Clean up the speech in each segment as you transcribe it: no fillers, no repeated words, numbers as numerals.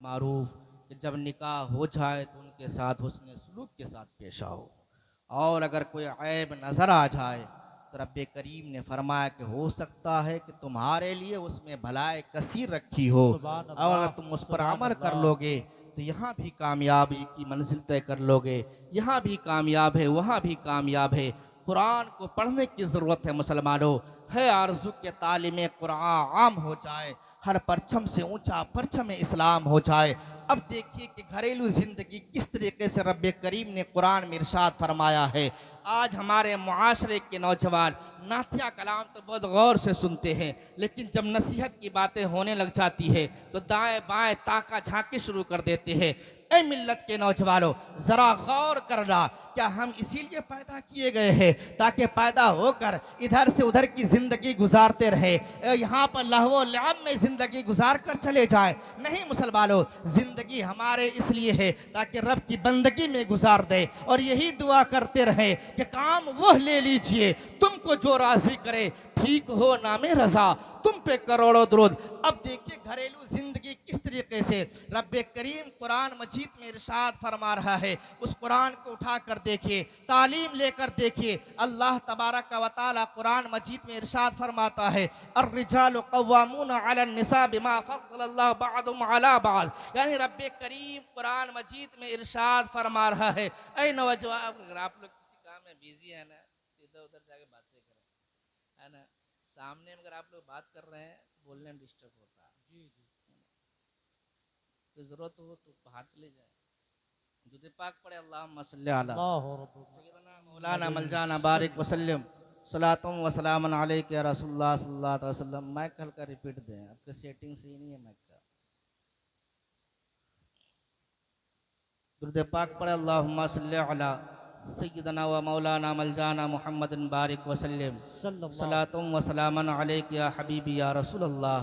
मारूफ कि जब निकाह हो जाए तो उनके साथ हुस्न सलूक के साथ पेश आओ, और अगर कोई ऐब नज़र आ जाए तो रब्बे करीम ने फरमाया कि हो सकता है कि तुम्हारे लिए उसमें भलाई कसीर रखी हो, और अगर तुम उस पर अमल कर लोगे तो यहाँ भी कामयाबी की मंजिल तय कर लोगे, यहाँ भी कामयाब है वहाँ भी कामयाब है। कुरान को पढ़ने की ज़रूरत है मुसलमानों, है आरज़ू के तालीम कुरान आम हो जाए, हर परचम से ऊंचा परचम इस्लाम हो जाए। अब देखिए कि घरेलू ज़िंदगी किस तरीके से रब्बे करीम ने कुरान में इरशाद फरमाया है। आज हमारे मुआशरे के नौजवान नातिया कलाम तो बहुत गौर से सुनते हैं, लेकिन जब नसीहत की बातें होने लग जाती है तो दाएं बाएं ताका झांकी शुरू कर देते हैं। ऐ मिल्लत के नौजवानों, जरा गौर करना, क्या हम इसीलिए पैदा किए गए हैं ताकि पैदा होकर इधर से उधर की जिंदगी गुजारते रहे, यहाँ पर लहवो लआब में जिंदगी गुजार कर चले जाए? नहीं मुसलमानों, जिंदगी हमारे इसलिए है ताकि रब की बंदगी में गुजार दे, और यही दुआ करते रहे कि काम वह ले लीजिए तुमको जो राजी करे, ठीक हो नामे रजा तुम पे करोड़ों दुरूद। अब देखिए घरेलू जिंदगी किस तरीके से रब्बे करीम कुरान मजीद में इरशाद फरमा रहा है। उस कुरान को उठा कर देखिए, तालीम लेकर देखिए। अल्लाह तबारक व तआला कुरान मजीद में इरशाद फरमाता है, अर्रिजालु कव्वामूना अलन निसा बिमा फद्दलल्लाहु बअदहुम अला बअद। यानी रब्बे करीम कुरान मजीद में इरशाद फरमा रहा है, ऐ नौजवान, अगर आप लोग किसी काम में बिजी है ना, इधर उधर जाके बातें करें, है ना, सामने में अगर आप लोग बात कर रहे हैं बोलने में डिस्टर्ब होता है। जी जी, कोई जरूरत हो तो बाहर चले जाए, दुरूद पाक पढ़े, अल्लाहुम्मा सल्ली अला सय्यिदना मौलाना मलजाना बारिक वसल्लम सलातुम व सलामुन अलैका या रसूलुल्लाह सल्लल्लाहु अलैहि वसल्लम। माइक हल्का रिपीट दें, आपके सेटिंग सही नहीं है माइक का। दुरूद पाक पढ़े, अल्लाहुम्मा सल्ली अला सय्यिदना व मौलाना मलजाना मुहम्मदिन बारिक वसल्लम सलातुम व सलामुन अलैका या हबीबी या रसूलुल्लाह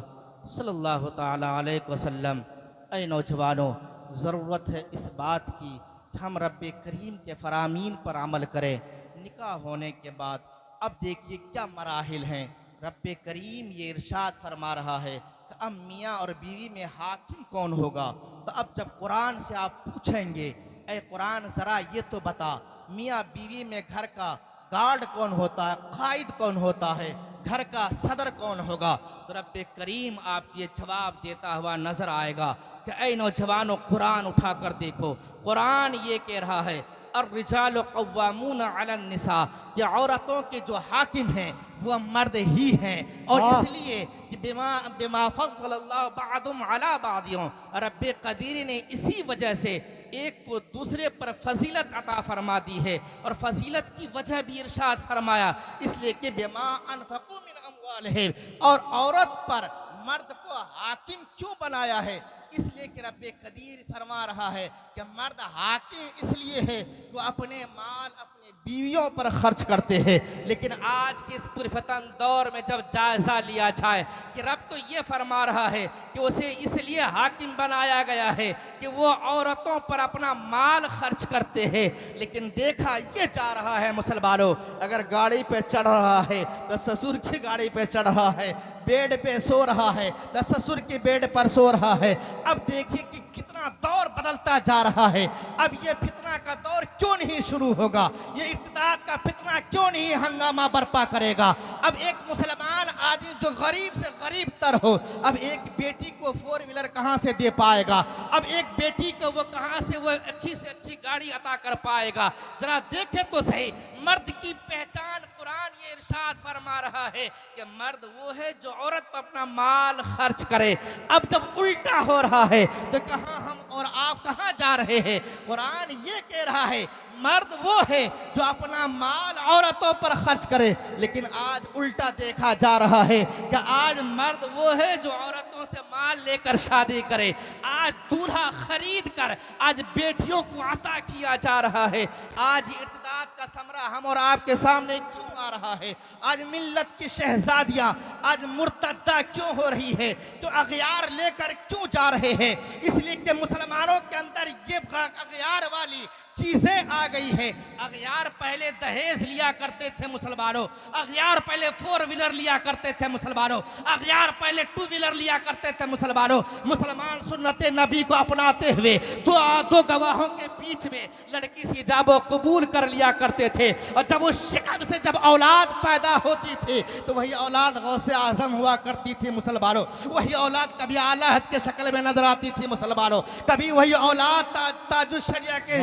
सल्लल्लाहु तआला अलैहि वसल्लम। ऐ नौजवानों, ज़रूरत है इस बात की कि हम रब्बे करीम के फरामीन पर अमल करें। निकाह होने के बाद अब देखिए क्या मराहिल हैं। रब्बे करीम ये इरशाद फरमा रहा है कि अब मियाँ और बीवी में हाकिम कौन होगा। तो अब जब कुरान से आप पूछेंगे, ऐ कुरान ज़रा ये तो बता, मियाँ बीवी में घर का गार्ड कौन होता है, कायद कौन होता है, घर का सदर कौन होगा, तो रब्बे करीम आपको ये जवाब देता हुआ नजर आएगा कि ऐ नौजवानों, कुरान उठा कर देखो। कुरान ये कह रहा है, अर्रिजालु कव्वामूना अलन निसा, कि औरतों के जो हाकिम हैं वह मर्द ही हैं, और इसलिए कि बिमा फद्दलल्लाहु बअदहुम अला बअदिन, रब्बे कदीर ने इसी वजह से एक को दूसरे पर फजीलत अता फरमा दी है, और फजीलत की वजह भी इरशाद फरमाया, इसलिए कि बिमा अनफक़ू मिन अम्वालिहिम, और औरत पर मर्द को हाकिम क्यों बनाया है, इसलिए कि रब्बे कदीर फरमा रहा है कि मर्द हाकिम इसलिए है वो अपने माल अपने बीवियों पर खर्च करते हैं। लेकिन आज के इस पुरफतन दौर में जब जायजा लिया जाए कि रब तो ये फरमा रहा है कि उसे इसलिए हाकिम बनाया गया है कि वो औरतों पर अपना माल खर्च करते हैं, लेकिन देखा ये जा रहा है मुसलमानों, अगर गाड़ी पे चढ़ रहा है तो ससुर की गाड़ी पे चढ़ रहा है, बेड पे सो रहा है तो ससुर की बेड पर सो रहा है। अब देखिए कि कितना दौर बदलता जा रहा है। अब ये फितना का दौर क्यों नहीं शुरू होगा, ये इर्तिदाद का फितना क्यों नहीं हंगामा बर्पा करेगा। अब एक मुसलमान आदमी जो गरीब से गरीब तर हो, अब एक बेटी को 4 व्हीलर कहाँ से दे पाएगा, अब एक बेटी को वो कहाँ से वो अच्छी से अच्छी गाड़ी अता कर पाएगा। जरा देखे तो सही, मर्द की पहचान कुरान ये इरशाद फरमा रहा है कि मर्द वो है जो औरत पर अपना माल खर्च करे। अब जब उल्टा हो रहा है तो कहाँ हम और आप कहाँ जा रहे हैं। कुरान ये कह रहा है मर्द वो है जो अपना माल औरतों पर खर्च करे, लेकिन आज उल्टा देखा जा रहा है कि आज मर्द वो है जो औरतों से माल लेकर शादी करे। आज दूल्हा खरीद कर आज बेटियों को अता किया जा रहा है। आज इर्तिदाद का समरा हम और आपके सामने क्यों आ रहा है। आज मिल्लत की शहजादियां आज मुर्तद्दा क्यों हो रही है, तो अगयार लेकर क्यों जा रहे हैं, इसलिए कि मुसलमानों के अंदर ये अगयार वाली चीजें आ गई है। अगयार पहले दहेज लिया करते थे मुसलमानों, अगयार पहले 4 व्हीलर लिया करते थे मुसलमानों, अगयार पहले 2 व्हीलर लिया करते थे मुसलमानों। मुसलमान सुन्नत नबी को अपनाते हुए दो गवाहों के बीच में लड़की से जाबो कबूल कर लिया करते थे। और जब उस शिकम से जब औलाद पैदा होती थी तो वही औलाद गौसे आजम हुआ करती थी मुसलमानों। वही औलाद कभी आला हद के शक्ल में नजर आती थी मुसलमानों, कभी वही औलाद ताजुशरिया के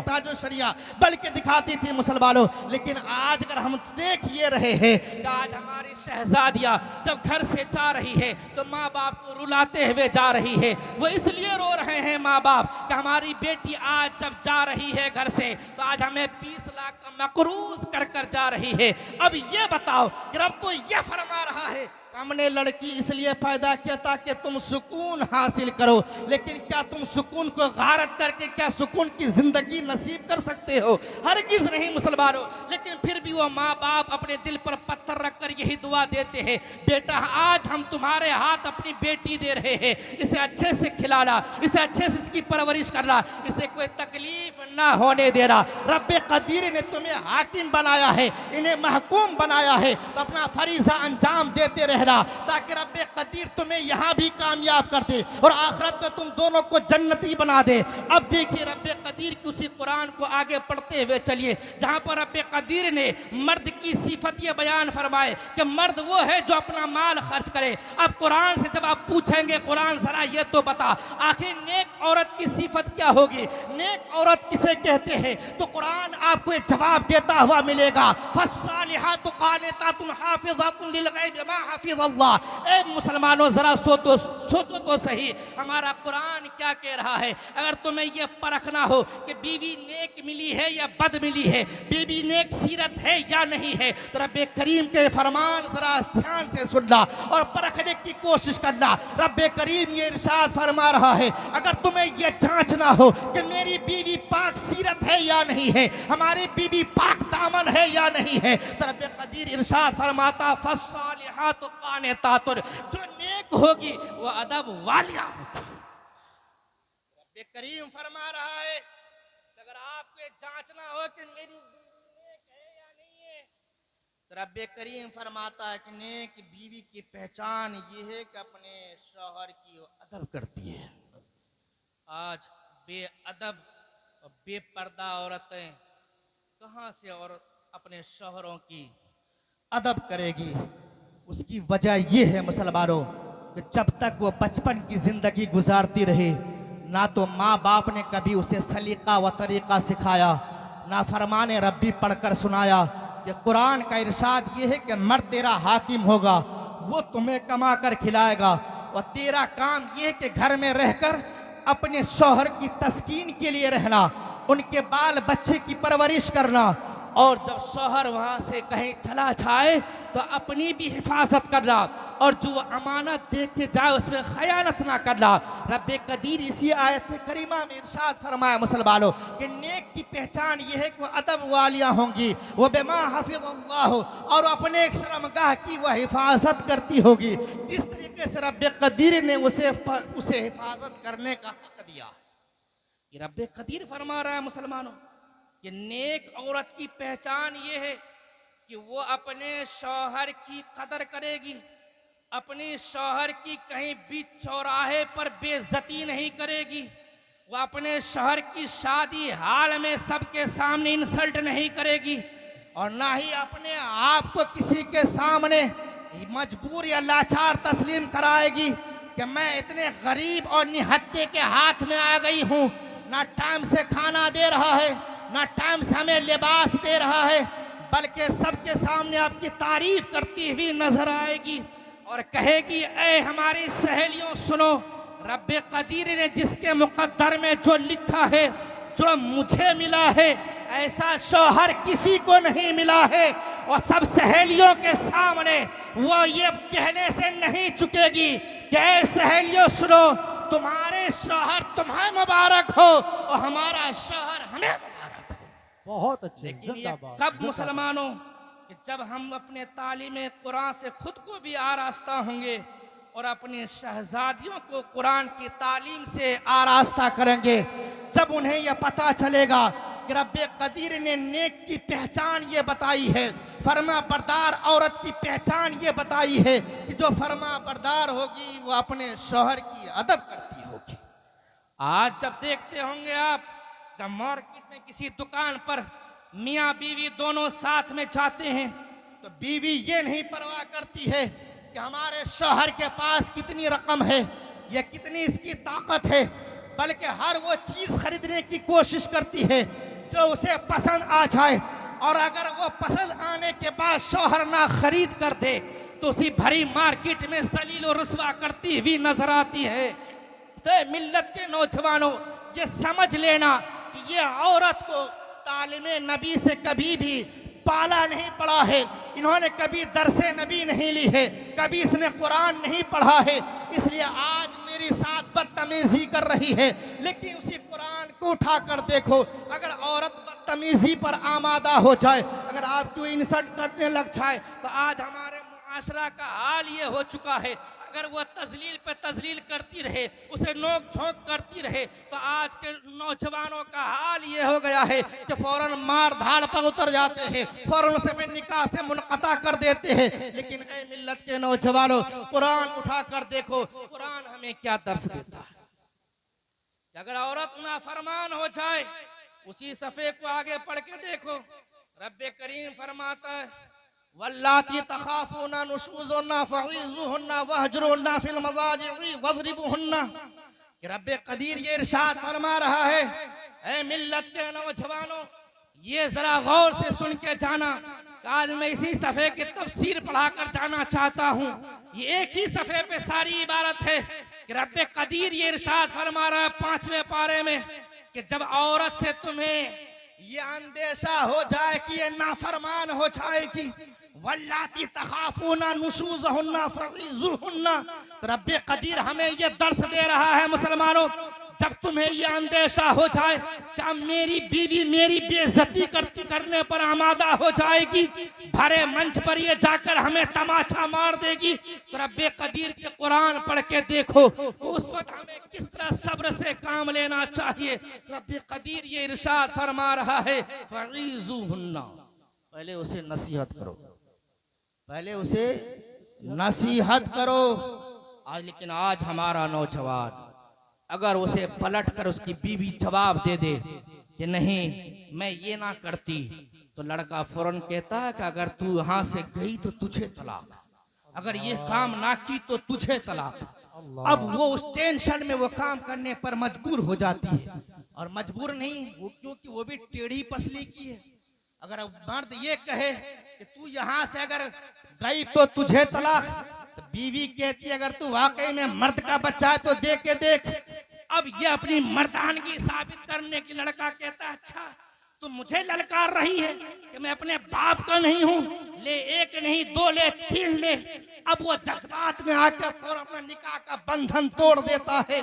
ताजुशरिया बल्कि दिखाती थी मुसलमानों। लेकिन आज अगर हम देख ये रहे हैं कि आज हमारी शहजादियां जब घर से जा रही है तो माँ बाप को रुलाते हुए जा रही है। वो इसलिए रो रहे हैं माँ बाप कि हमारी बेटी आज जब जा रही है घर से तो आज हमें 20 लाख का मकरूज कर कर जा रही है। अब ये बताओ कि रब तो ये फरमा रहा है हमने लड़की इसलिए पैदा किया ताकि तुम सुकून हासिल करो, लेकिन क्या तुम सुकून को गारत करके क्या सुकून की जिंदगी नसीब कर सकते हो? हरगिज नहीं मुसलमानों। लेकिन फिर भी वो माँ बाप अपने दिल पर पत्थर रखकर यही दुआ देते हैं, बेटा आज हम तुम्हारे हाथ अपनी बेटी दे रहे हैं, इसे अच्छे से खिलाना, इसे अच्छे से इसकी परवरिश करना, इसे कोई तकलीफ ना होने देना। रब्बे कदीर ने तुम्हें हाकिम बनाया है, इन्हें महकूम बनाया है, तो अपना फरीजा अंजाम देते रहे ताकि रब्बे कदीर तुम्हें यहां भी कामयाब कर दे और आखिरत में तुम दोनों को जन्नती बना दे। अब देखिए रब्बे कदीर की उसी कुरान को आगे पढ़ते हुए चलिए जहां पर रब्बे कदीर ने मर्द की सिफत ये बयान फरमाए कि मर्द वो है जो अपना माल खर्च करे। अब कुरान से जब आप पूछेंगे कुरान जरा ये तो बता आखिर नेक औरत की सिफत क्या होगी, नेक औरत किसे कहते हैं? तो कुरान आपको एक जवाब देता हुआ मिलेगा, फस्सालिहातु कानितातुन हाफिज़ातुन लिलगैब मा हाफिज़ अल्लाह। ए मुसलमानों जरा सोचो तो सही हमारा कुरान क्या कह रहा है। अगर तुम्हें यह परखना हो कि बीवी नेक मिली है या बद मिली है, बीवी नेक सीरत है या नहीं है, तो रब्बे करीम के फरमान जरा ध्यान से सुनना और परखने की कोशिश करना। रब्बे करीम ये इरशाद फरमा रहा है अगर तुम्हें यह जांचना हो कि मेरी बीवी पाक सीरत है या नहीं है, हमारी बीवी पाक दामन है या नहीं है, तो रब्बे कदीर इरशाद फरमाता फस्सालिहातु कानितातुन, जो नेक होगी वो अदब वालिया होगी। रब्बे करीम फरमा रहा है अगर आपको जांचना हो कि मेरी बीवी नेक है या नहीं है, तो रब्बे करीम फरमाता है कि नेक बीवी की पहचान ये है कि अपने शौहर की वो अदब करती है। आज बेअदब और बेपर्दा औरतें कहां से औरत अपने शौहरों की अदब करेगी? उसकी वजह यह है मुसलमानों कि जब तक वो बचपन की जिंदगी गुजारती रही ना तो माँ बाप ने कभी उसे सलीका व तरीका सिखाया, ना फरमाने रब्बी पढ़कर सुनाया। ये कुरान का इरशाद ये है कि मर्द तेरा हाकिम होगा, वो तुम्हें कमा कर खिलाएगा और तेरा काम ये है कि घर में रहकर अपने शौहर की तस्कीन के लिए रहना, उनके बाल बच्चे की परवरिश करना, और जब शौहर वहाँ से कहीं चला जाए तो अपनी भी हिफाजत करना और जो अमानत दे के जाए उसमें खयानत ना करना। रब्बे कदीर इसी आयत करीमा में इरशाद फरमाया मुसलमानों कि नेक की पहचान ये है कि वो अदब वालियाँ होंगी, वो बेमा हफिज़ल्लाह और अपने एक शर्मगाह की वह हिफाजत करती होगी जिस तरीके से रब्बे कदीर ने उसे हिफाजत करने का हक दिया। ये रब्बे कदीर फरमा रहा है मुसलमानों कि नेक औरत की पहचान ये है कि वो अपने शौहर की कदर करेगी, अपने शौहर की कहीं बीच चौराहे पर बेइज्जती नहीं करेगी, वो अपने शौहर की शादी हाल में सबके सामने इंसल्ट नहीं करेगी और ना ही अपने आप को किसी के सामने मजबूर या लाचार तस्लीम कराएगी कि मैं इतने गरीब और निहत्ते के हाथ में आ गई हूँ, ना टाइम से खाना दे रहा है, ना टाइम से हमें लिबास दे रहा है, बल्कि सबके सामने आपकी तारीफ करती हुई नजर आएगी और कहेगी ऐ हमारी सहेलियों सुनो, रब्बे कदीर ने जिसके मुकद्दर में जो लिखा है, जो मुझे मिला है, ऐसा शौहर किसी को नहीं मिला है और सब सहेलियों के सामने वो ये कहने से नहीं चुकेगी कि ऐ सहेलियों सुनो, तुम्हारे शौहर तुम्हें मुबारक हो और हमारा शौहर हमें मुबारक हो। बहुत अच्छे। लेकिन ये कब मुसलमानों कि जब हम अपने तालीम कुरान से खुद को भी आरास्ता होंगे और अपनी शहजादियों को कुरान की तालीम से आरास्ता करेंगे, जब उन्हें यह पता चलेगा कि रब्बे कदीर ने नेक की पहचान ये बताई है, फरमा बरदार औरत की पहचान ये बताई है कि जो फरमा बरदार होगी वो अपने शौहर की अदब करती होगी। आज जब देखते होंगे आप, जब मार्केट में किसी दुकान पर मियाँ बीवी दोनों साथ में जाते हैं तो बीवी ये नहीं परवाह करती है कि हमारे शौहर के पास कितनी रकम है या कितनी इसकी ताकत है, बल्कि हर वो चीज खरीदने की कोशिश करती है जो उसे पसंद आ जाए, और अगर वो पसंद आने के बाद शौहर ना खरीद कर दे तो उसी भरी मार्केट में जलील और रुसवा करती हुई नजर आती है। तो मिल्लत के नौजवानों, ये समझ लेना कि ये औरत को तालीमे नबी से कभी भी पाला नहीं पड़ा है, इन्होंने कभी दरसे नबी नहीं ली है, कभी इसने कुरान नहीं पढ़ा है, इसलिए आज मेरे साथ बदतमीजी कर रही है। लेकिन उसी कुरान को उठा कर देखो, अगर औरत बदतमीजी पर आमादा हो जाए, अगर आपको इंसल्ट करने लग जाए, तो आज हमारे मुआशरा का हाल ये हो चुका है, अगर वो तजलील पे तजलील करती रहे, उसे नोक झोंक करती रहे, तो आज के नौजवानों का हाल ये हो गया है कि फौरन मार धाड़ पर उतर जाते हैं, फौरन उसे निकाह से मुनक़ता कर देते हैं। लेकिन ऐ मिल्लत के नौजवानों, कुरान उठा कर देखो, कुरान हमें क्या दर्श देता है। अगर औरत नाफरमान हो जाए, उसी सफ़े को आगे पढ़ के देखो, रब्बे करीम फरमाता है, वल्लाती तखाफूना नुशूज़ुन्ना फईज़ूहुन्ना वहजुरुन्ना फिल मज़ाजि'i वज़रिबूहुन्ना। कि रब्बे कदीर ये इरशाद फरमा रहा है, ऐ मिल्लत के नौजवानों, ये जरा गौर से सुन के जाना। आज मैं इसी सफ़े की तफसीर पढ़ा कर जाना चाहता हूँ। ये एक ही सफ़े पे सारी इबारत है कि रब्बे कदीर ये इरशाद फरमा रहा है 5वें पारे में कि जब औरत से तुम्हें ये अंदेशा हो जाए कि ये नाफरमान हो जाएगी, वल्लाती तखाफूना नुशूज़हुन्ना फईज़ूहुन्ना, तो रब्बे कदीर हमें ये दर्श दे रहा है मुसलमानों, जब तुम्हें यह अंदेशा हो जाए कि अब मेरी बीवी मेरी बेइज्जती करने पर आमादा हो जाएगी, भरे मंच पर ये जाकर हमें तमाचा मार देगी, तो रब्बे कदीर के कुरान पढ़ के देखो उस वक्त हमें किस तरह सब्र से काम लेना चाहिए। रब्बे कदीर ये इरशाद फरमा रहा है, फईज़ूहुन्ना, पहले उसे नसीहत करो, पहले उसे नसीहत करो। लेकिन आज हमारा नौजवान अगर उसे पलट कर उसकी बीवी जवाब दे दे कि नहीं मैं ये ना करती, तो लड़का फौरन कहता है कि अगर तू यहाँ से गई तो तुझे तलाक, अगर ये काम ना की तो तुझे तलाक। अब वो उस टेंशन में वो काम करने पर मजबूर हो जाती है, और मजबूर नहीं वो क्योंकि वो भी टेढ़ी पसली की है। अगर मर्द ये कहे कि तू यहाँ से अगर गई तो तुझे तलाक, तो बीवी कहती है अगर तू वाकई में मर्द का बच्चा है तो देख के देख। अब ये अपनी मर्दानगी साबित करने की लड़का कहता है अच्छा तू मुझे ललकार रही है कि मैं अपने बाप का नहीं हूँ, ले एक नहीं दो ले तीन ले। अब वो जज्बात में आकर फौरन अपना निकाह का बंधन तोड़ देता है।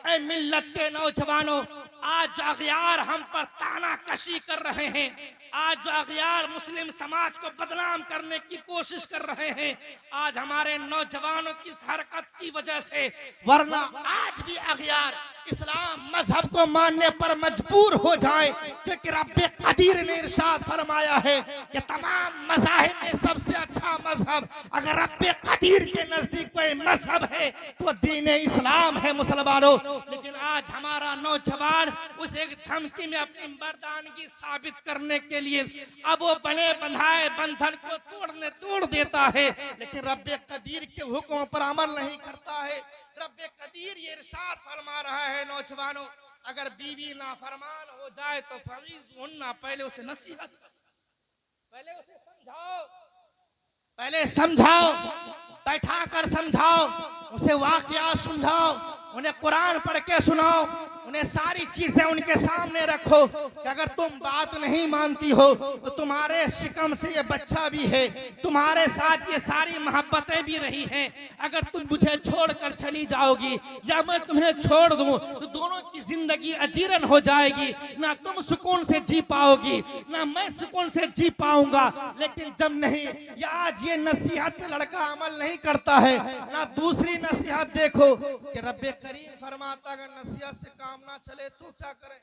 ऐ मिल्लत के नौजवानों, आज अगयार हम पर ताना कशी कर रहे हैं, आज जो अगयार मुस्लिम समाज को बदनाम करने की कोशिश कर रहे हैं, आज हमारे नौजवानों की इस हरकत की वजह से, वरना आज भी अगयार इस्लाम मजहब को मानने पर मजबूर हो जाए, क्योंकि रब्बे कदीर ने इरशाद फरमाया है कि तमाम मज़ाहिब में सबसे अच्छा मजहब अगर रब्बे कदीर के नजदीक कोई मजहब है तो दीन इस्लाम है मुसलमानों। लेकिन आज हमारा नौजवान उस एक धमकी में अपनी मर्दानगी साबित करने के लिए अब वो बने बनाए बंधन को तोड़ देता है, लेकिन रब्बे कदीर के हुक्म पर अमल नहीं करता है। रब्बे कदीर ये इरशाद फरमा रहा है नौजवानों, अगर बीवी नाफरमान हो जाए तो फईज़ूहुन्ना, पहले उसे नसीहत, पहले उसे समझाओ, पहले समझाओ, बैठा कर समझाओ, उसे वाकया समझाओ, उन्हें कुरान पढ़ के सुनाओ, उन्हें सारी चीजें उनके सामने रखो कि अगर तुम बात नहीं मानती हो तो तुम्हारे शिकम से ये बच्चा भी है, तुम्हारे साथ ये सारी मोहब्बतें भी रही हैं, अगर तुम मुझे छोड़कर चली जाओगी या मैं तुम्हें छोड़ दूं तो दोनों की जिंदगी अजीरन हो जाएगी, ना तुम सुकून से जी पाओगी ना मैं सुकून से जी पाऊंगा। लेकिन जब नहीं या आज ये नसीहत पे लड़का अमल नहीं करता है, ना दूसरी नसीहत देखो कि रब्बे करीम फरमाता अगर नसीहत से काम ना चले तो क्या करें,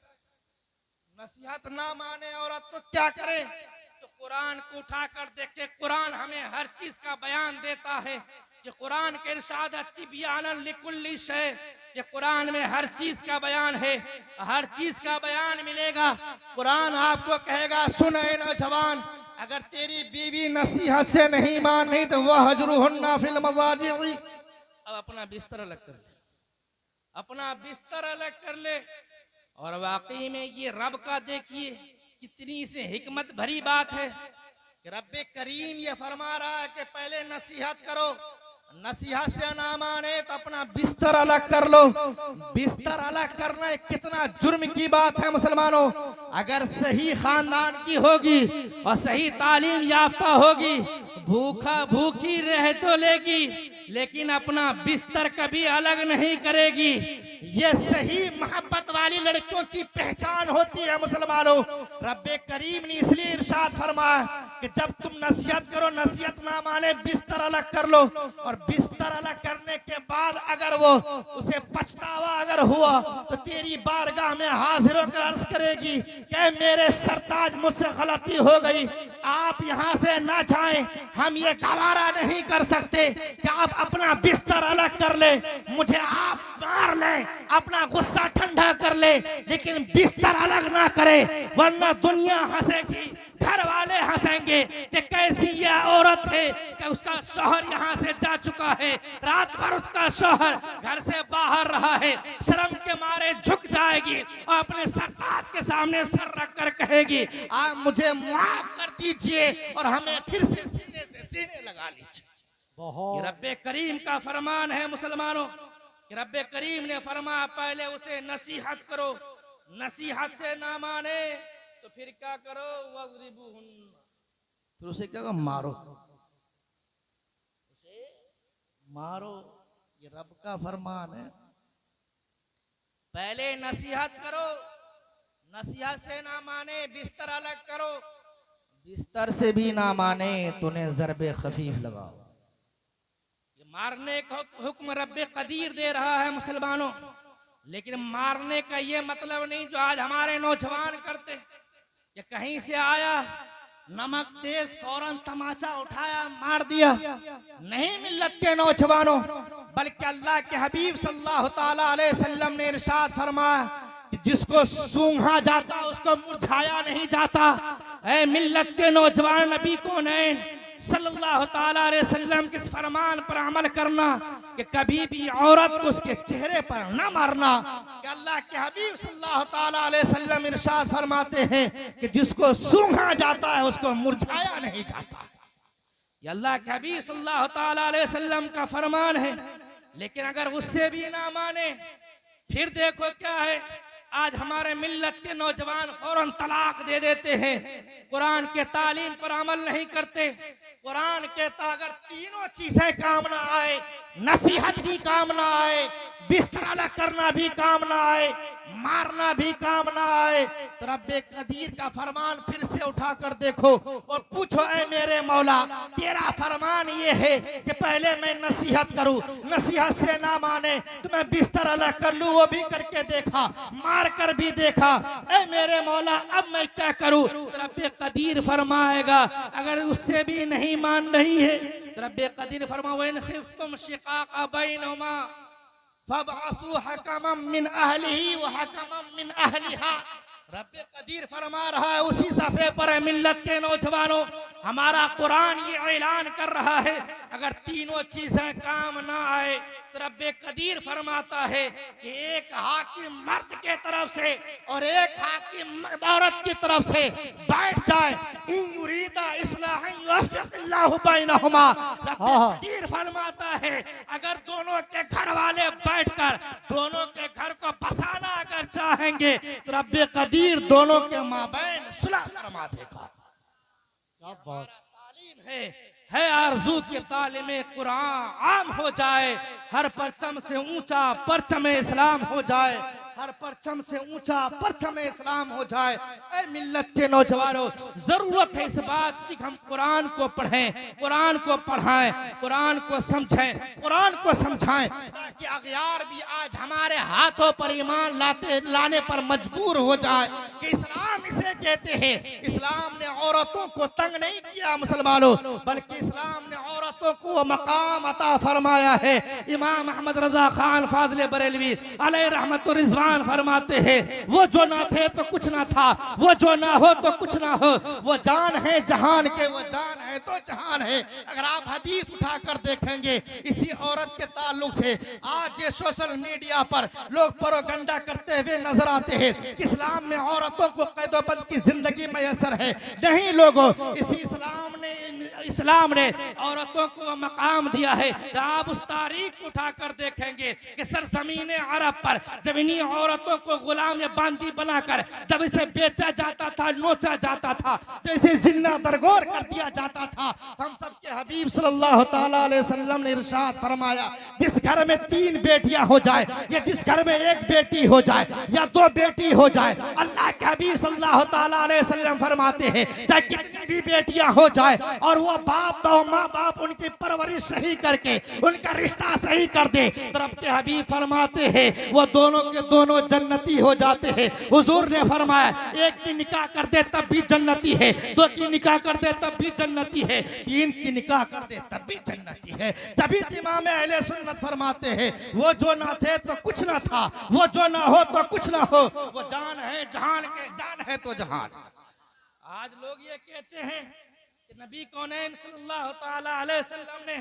नसीहत ना माने औरत तो क्या करे? तो कुरान को उठाकर देखे, कुरान हमें हर चीज का बयान देता है। ये कुरान के इरशाद तिब्यानन लिकुल्ली शै, ये कुरान में हर चीज का बयान है, हर चीज का बयान मिलेगा। कुरान आपको कहेगा सुन ए नौजवान, अगर तेरी बीवी नसीहत से नहीं मानी तो वह हजरुहुन्ना फिल मवाजि'i। अब अपना बिस्तर अलग कर ले, अपना बिस्तर अलग कर ले। और वाकई में ये रब का देखिए कितनी से हिकमत भरी बात है कि रब्बे करीम ये फरमा रहा है कि पहले नसीहत करो, नसीहत से ना माने तो अपना बिस्तर अलग कर लो। बिस्तर अलग करना कितना जुर्म की बात है मुसलमानों। अगर सही खानदान की होगी और सही तालीम याफ्ता होगी, भूखा भूखी रह तो लेगी, लेकिन अपना बिस्तर कभी अलग नहीं करेगी। ये सही मोहब्बत वाली लड़कियों की पहचान होती है मुसलमानों। रब्बे करीम ने इसलिए इरशाद फरमाया कि जब तुम नसीहत करो, नसीहत ना माने बिस्तर अलग कर लो। और बिस्तर अलग करने के बाद अगर वो उसे पछतावा अगर हुआ तो तेरी बारगाह में हाजिर होकर अर्ज करेगी कि मेरे सरताज मुझसे गलती हो गई, आप यहाँ से ना जाएं, हम ये गवारा नहीं कर सकते कि आप अपना बिस्तर अलग कर ले, मुझे आप मार ले, अपना गुस्सा ठंडा कर ले, लेकिन बिस्तर अलग ना करे, वरना दुनिया हंसेगी, घर वाले हंसेंगे कि कैसी यह औरत है कि उसका शौहर यहाँ से जा चुका है, रात भर उसका शौहर घर से बाहर रहा है, शर्म के मारे झुक जाएगी और अपने सरताज के सामने सर रख कर कहेगी आप मुझे माफ कर दीजिए और हमें फिर से सीने से सीने लगा लीजिए। ये रब्बे करीम का फरमान है मुसलमानों। रब्बे करीम ने फरमाया पहले उसे नसीहत करो, नसीहत से ना माने तो फिर क्या करो, वज़रिबूहुन्ना, फिर उसे क्या करो, मारो, उसे मारो। ये रब का फरमान है। पहले नसीहत करो, नसीहत से ना माने बिस्तर अलग करो, बिस्तर से भी ना माने तो उन्हें ज़रबे खफीफ लगाओ। मारने का हुक्म रब्बे कदीर दे रहा है मुसलमानों, लेकिन मारने का ये मतलब नहीं जो आज हमारे नौजवान करते कि कहीं से आया नमक तेज फौरन तमाचा उठाया मार दिया। नहीं मिल्लत के नौजवानों, बल्कि अल्लाह के हबीब सल्लल्लाहु ताला अलैहि वसल्लम ने इरशाद फरमाया कि जिसको सूंघा जाता उसको मुरझाया नहीं जाता। ऐ मिल्लत के नौजवान, नबी कौनैन सल्लल्लाहु ताला अलैहि वसल्लम के फरमान पर अमल करना कि कभी भी औरत को उसके चेहरे पर न मारना। कि अल्लाह के हबीब सल्लल्लाहु ताला अलैहि वसल्लम इरशाद फरमाते हैं कि जिसको सूंघा जाता है उसको मुरझाया नहीं जाता। ये अल्लाह के हबीब सल्लल्लाहु ताला अलैहि वसल्लम का फरमान है। लेकिन अगर उससे भी ना माने फिर देखो क्या है, आज हमारे मिल्लत के नौजवान फौरन तलाक दे देते हैं, कुरान के तालीम पर अमल नहीं करते। कुरान कहता अगर तीनों चीजें काम ना आए, नसीहत भी काम ना आए, बिस्तर अलग करना भी काम ना आए, मारना भी काम ना आए, तो रब्बे कदीर का फरमान फिर से उठा कर देखो और पूछो ऐ मेरे मौला तेरा फरमान ये है कि पहले मैं नसीहत करूं, नसीहत से ना माने तो मैं बिस्तर अलग कर लूं। वो भी करके देखा, मार कर भी देखा। ऐ मेरे मौला अब मैं क्या करूं? तो रब्बे कदीर फरमाएगा अगर उससे भी नहीं मान रही है तो रब्बे कदीर फरमाओ इन खिफ्तुम शिकाका बैनहुमा फबअसू हकमम मिन अहलिही व हकमम मिन अहलिहा। रब्बे कदीर फरमा रहा है उसी सफ़े पर है मिल्लत के नौजवानों, हमारा कुरान ये ऐलान कर रहा है अगर तीनों चीजें काम ना आए तो रब्बे कदीर फरमाता है कि एक हाकिम मर्द के तरफ से और एक हाकिम औरत की तरफ से बैठ जाए। इन युरीदा इस्लाहन युवफ़्फ़िक़िल्लाहु बैनहुमा। रब्बे कदीर फरमाता है अगर दोनों के घर वाले बैठकर दोनों के घर को बसाना अगर चाहेंगे तो रब्बे कदीर दोनों के माबैन सुलह फरमा देगा। क्या बात तालीम है आरज़ू की तालीमे कुरान आम हो जाए, हर परचम से ऊंचा परचम इस्लाम हो जाए, हर परचम से ऊंचा परचम इस्लाम हो जाए। ऐ मिल्लत के नौजवानों, जरूरत है इस बात की हम कुरान को पढ़ें, कुरान को पढ़ाएं, कुरान को समझें, कुरान को समझाएं ताकि अगयार भी आज हमारे हाथों पर ईमान लाने पर मजबूर हो जाए कि इस्लाम इस्लाम इसे कहते हैं। इस्लाम ने औरतों को तंग नहीं किया मुसलमानों, बल्कि इस्लाम ने औरतों को मकाम अता फरमाया है। इमाम अहमद रजा खान फाजले बरेलवी अलैहि रहमतुर रिजवान फरमाते हैं, वो जो ना थे तो कुछ ना था, वो जो ना हो तो कुछ ना हो, वो जान है जहान के, वो जान है तो जहान है। अगर आप हदीस उठाकर देखेंगे इसी औरत के ताल्लुक से, आज ये सोशल मीडिया पर लोग प्रोपेगेंडा करते हुए नजर आते हैं कि इस्लाम में औरतों को कैदोबंद की जिंदगी मैसर है। नहीं लोगों, इसी इस्लाम ने औरतों को मकाम दिया है। आप उस तारीख उठाकर देखेंगे कि सरजमीन अरब पर जब इन्हीं औरतों को गुलाम या बांदी बनाकर जब इसे बेचा जाता था, नोचा जाता था, तो इसे जिंदा दरगोर कर दिया जाता था। हम सबके हबीब सल्लल्लाहु ताला अलैहि वसल्लम ने इरशाद फरमाया, जिस घर में 3 बेटियां हो जाए या जिस घर में 1 बेटी हो जाए या 2 बेटी हो जाए, अल्लाह के हबीब सल्लल्लाहु ताला अलैहि वसल्लम फरमाते हैं चाहे कितनी भी बेटियां हो जाए और वो बाप और माँ बाप उनकी परवरिश सही करके उनका रिश्ता सही कर दे, तो रब के हबीब फरमाते हैं वो दोनों के दोनों जन्नती हो जाते हैं। हुजूर ने फरमाया 1 की निकाह कर दे तब भी जन्नती है, 2 की निकाह कर दे तब भी जन्नती है, 3 की निकाह कर दे तब भी जन्नती है। तभी इमाम अहले सुन्नत फरमाते हैं वो जो ना थे तो कुछ ना था, वो जो ना हो तो कुछ ना हो, वो जान है जहान के, जान है तो जहान। आज लोग ये कहते हैं कि नबी कौनैन सल्लल्लाहु ताला अलैहि वसल्लम ने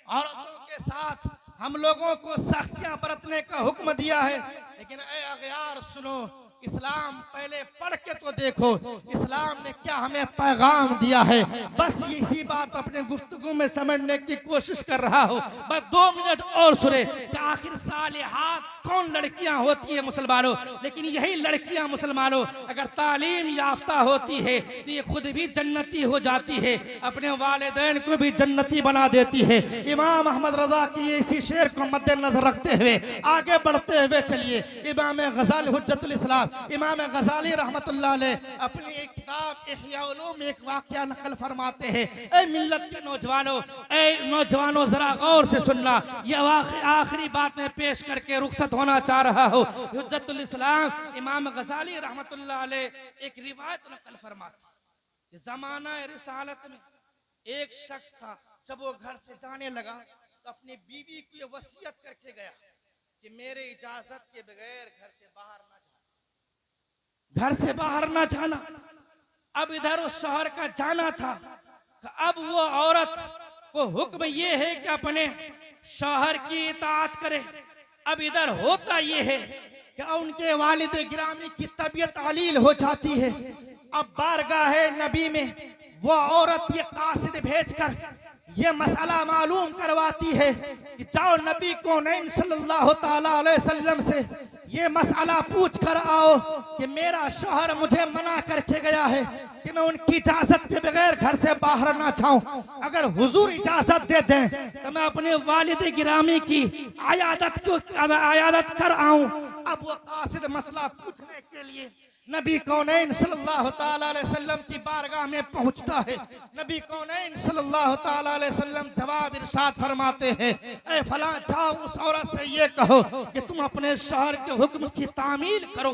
औरतों के साथ हम लोगों को सख्तियां बरतने का हुक्म दिया है, लेकिन ऐ अगयार सुनो, इस्लाम पहले पढ़ के तो देखो इस्लाम ने क्या हमें पैगाम दिया है। बस इसी बात अपने गुफ्तगू में समझने की कोशिश कर रहा हूँ। बस 2 मिनट और सुने कि आखिर सालिहात कौन लड़कियां होती है मुसलमानों। लेकिन यही लड़कियां मुसलमानों अगर तालीम याफ्ता होती है तो ये खुद भी जन्नती हो जाती है, अपने वालिदैन को भी जन्नती बना देती है। इमाम अहमद रजा की इसी शेर को मद्देनजर रखते हुए आगे बढ़ते हुए चलिए, इमाम गज़ाली हुज्जतुल इस्लाम इमाम गज़ाली रहमतुल्लाह अलैह अपनी एक किताब इह्या उलूम में एक वाक़या नकल फरमाते हैं। ऐ मिल्लत के नौजवानों जरा गौर से सुनना, यह आखिरी बात में पेश करके रुखसत होना चाह रहा हूँ। हुज्जतुल इस्लाम इमाम गज़ाली रहमतुल्लाह अलैह एक रिवायत नकल फरमाते हैं, ज़माना रिसालत में एक शख्स था, जब वो घर से जाने लगा तो अपनी बीवी को ये वसीयत करके गया कि मेरे इजाजत के बगैर घर से बाहर ना जाना, घर से बाहर ना जाना। अब इधर उस शहर का जाना था, अब वो औरत को हुक्म ये है कि अपने शौहर की इताअत करे। अब इधर होता ये है कि उनके वालिद गिरामी की तबीयत अलील हो जाती है। अब बारगाह नबी में वो औरत ये कासिद भेजकर ये मसला मालूम करवाती है कि जाओ नबी कौनैन सल्लल्लाहु ताला अलैहि वसल्लम से ये मसला पूछ कर आओ कि मेरा शौहर मुझे मना करके गया है कि मैं उनकी इजाजत के बगैर घर से बाहर ना जाऊं। अगर हुजूर इजाजत दे दें तो मैं अपने वालिद गिरामी की आयादत कर आऊं। अब वो कासिद मसला पूछने के लिए नबी कौनैन सल्लल्लाहु ताला अलैहि वसल्लम की बारगाह में पहुंचता है। नबी कौनैन सल्लल्लाहु ताला अलैहि वसल्लम जवाब इरशाद फरमाते हैं, ऐ फलां जाओ उस औरत से ये कहो कि तुम अपने शौहर के हुक्म की तामील करो।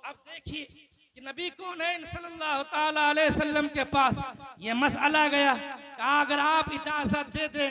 अब देखिए कि नबी कौनैन सल्लल्लाहु ताला अलैहि वसल्लम के पास ये मसला गया कि अगर आप इजाजत दे दें,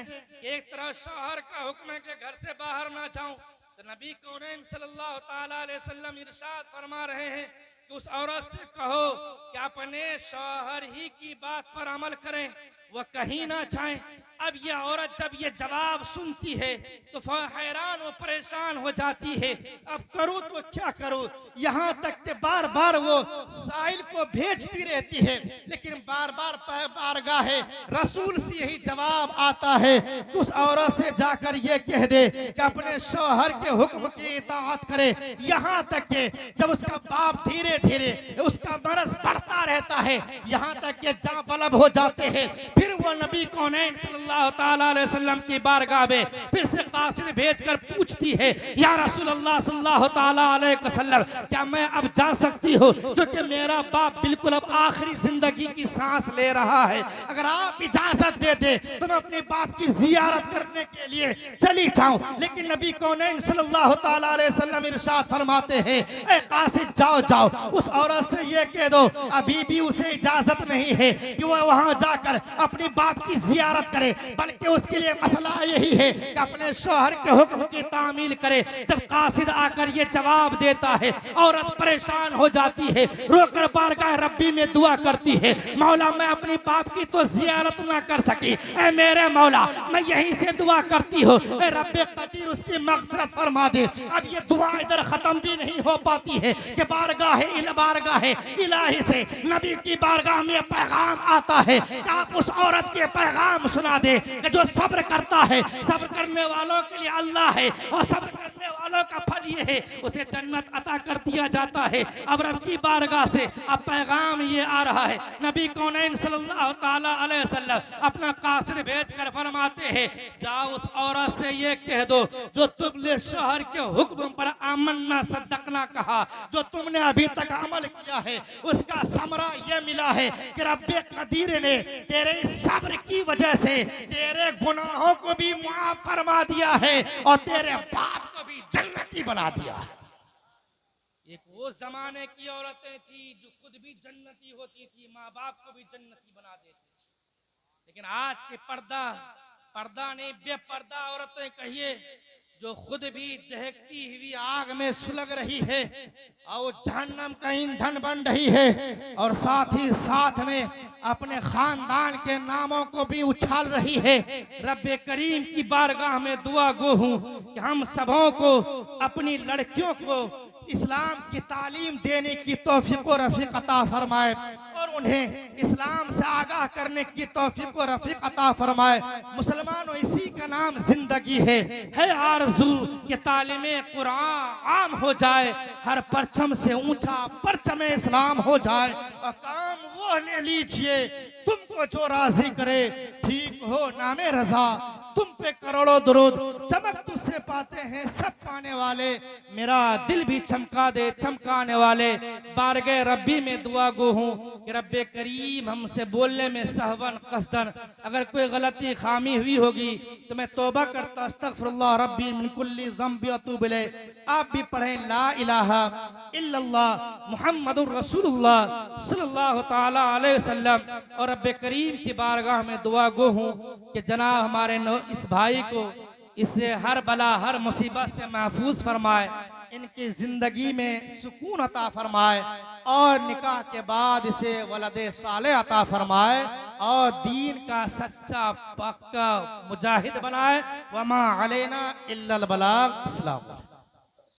एक तरफ शौहर का हुक्म है कि घर से बाहर ना जाऊं, तो नबी कौनैन सल्लल्लाहु ताला अलैहि वसल्लम इरशाद फरमा रहे हैं उस औरत से कहो कि अपने शौहर ही की बात पर अमल करें, वह कहीं ना जाएं। अब यह औरत जब ये जवाब सुनती है तो हैरान और परेशान हो जाती है, अब करूं तो क्या करूं। यहाँ तक कि बार बार वो साहिल को भेजती रहती है, लेकिन बार बार बारगाह रसूल से यही जवाब आता है कि उस औरत से जाकर ये कह दे कि अपने शौहर के हुक्म की इताअत करे। यहाँ तक कि जब उसका बाप धीरे धीरे उसका मरज बढ़ता रहता है, यहाँ तक कि जाँ बलब हो जाते हैं, फिर वो नबी कौनैन सल्लल्लाहु सल्लल्लाहु ताला अलैहि वसल्लम की बारगाह में फिर से कासिद भेजकर पूछती है, या रसूलल्लाह सल्लल्लाहु ताला अलैहि वसल्लम, क्या मैं अब जा सकती हूँ, क्योंकि मेरा बाप बिल्कुल अब आखिरी जिंदगी की सांस ले रहा है, अगर आप इजाजत दे दे तो मैं अपने बाप की जियारत करने के लिए चली जाऊं। लेकिन नबी कौनैन सल्लल्लाहु ताला अलैहि वसल्लम इरशाद फरमाते हैं, ए कासिद जाओ जाओ, उस औरत से ये कह दो अभी भी उसे इजाजत नहीं है कि वह वहां जाकर अपने बाप की जियारत करे, बल्कि उसके लिए मसला यही है कि अपने शौहर के हुक्म की तामील करे। जब कासिद आकर ये जवाब देता है, औरत परेशान हो जाती है, रोकर बारगाह रब्बी में दुआ करती है, मौला मैं अपने बाप की तो जियारत ना कर सकी, ऐ मेरे मौला मैं यहीं से दुआ करती हूँ, ऐ रब्बे कदीर उसकी मग़फ़िरत फरमा दे। अब ये दुआ इधर खत्म भी नहीं हो पाती है कि बारगाह इलाही से नबी की बारगाह में पैगाम आता है कि आप उस औरत के पैगाम सुना दे कि जो सब्र करता है, सब्र करने वालों के लिए अल्लाह है, और सब्र करने वालों का फल ये है उसे जन्नत अता कर दिया जाता है। अब रब की बारगाह से अब पैगाम ये आ रहा है, नबी कौनैन सल्लल्लाहु ताला अलैहि वसल्लम अपना कासिद भेजकर फरमाते हैं, जाओ उस औरत से ये कह दो जो तुमने शौहर के हुक्म पर आमन्ना सद्दकना कहा, जो तुमने अभी तक अमल किया है उसका समरा ये मिला है कि रब्बे कदीर ने तेरे सब्र की वजह से तेरे गुनाहों को भी माफ फरमा दिया है और तेरे बाप को भी जन्नती बना दिया है। एक वो जमाने की औरतें थी जो खुद भी जन्नती होती थी, माँ बाप को भी जन्नती बना देती थी। लेकिन आज के पर्दा नहीं बेपर्दा औरतें कहिए, जो खुद भी दहकती हुई आग में सुलग रही है और जहन्नम का ईंधन बन रही है, और साथ ही साथ में अपने खानदान के नामों को भी उछाल रही है। रब्बे करीम की बारगाह में दुआ गो हूँ कि हम सबों को, अपनी लड़कियों को इस्लाम की तालीम देने की तौफीक व रफीक अता फरमाए और उन्हें इस्लाम से आगाह करने की तौफीक व रफीक अता फरमाए। मुसलमानों इसी का नाम जिंदगी है आरज़ू कि तालीमे कुरान आम हो जाए, हर परचम से ऊंचा परचम इस्लाम हो जाए, और काम वो ले लीजिए तुमको जो राजी करे, ठीक हो नामे रजा, तुम पे करोड़ों दुरूद, चमक तुझसे पाते हैं सब पाने वाले, मेरा दिल भी चमका दे चमकाने वाले। बारगाह रब्बी में दुआ गो हूँ कि रब्बे करीम हमसे बोलने में सहवन कसदन अगर कोई गलती खामी हुई होगी तो मैं तौबा करता अस्तगफिरुल्लाह रब्बी मिन कुल्ली ज़ंबि व अतूबु इलैह। आप भी पढ़ें ला इलाहा इल्लल्लाह मुहम्मदुर रसूलुल्लाह सल्लल्लाहु ताला अलैहि वसल्लम, और रब्बे करीम की बारगाह में दुआ गो हूँ कि जनाब हमारे इस भाई को इससे हर बला हर मुसीबत से महफूज फरमाए, इनकी जिंदगी में सुकून अता फरमाए, और निकाह के बाद इसे वलदे साले अता फरमाए, और दीन का सच्चा पक्का मुजाहिद बनाए। वमा अलैना इल्लल बलाग। अस्सलाम।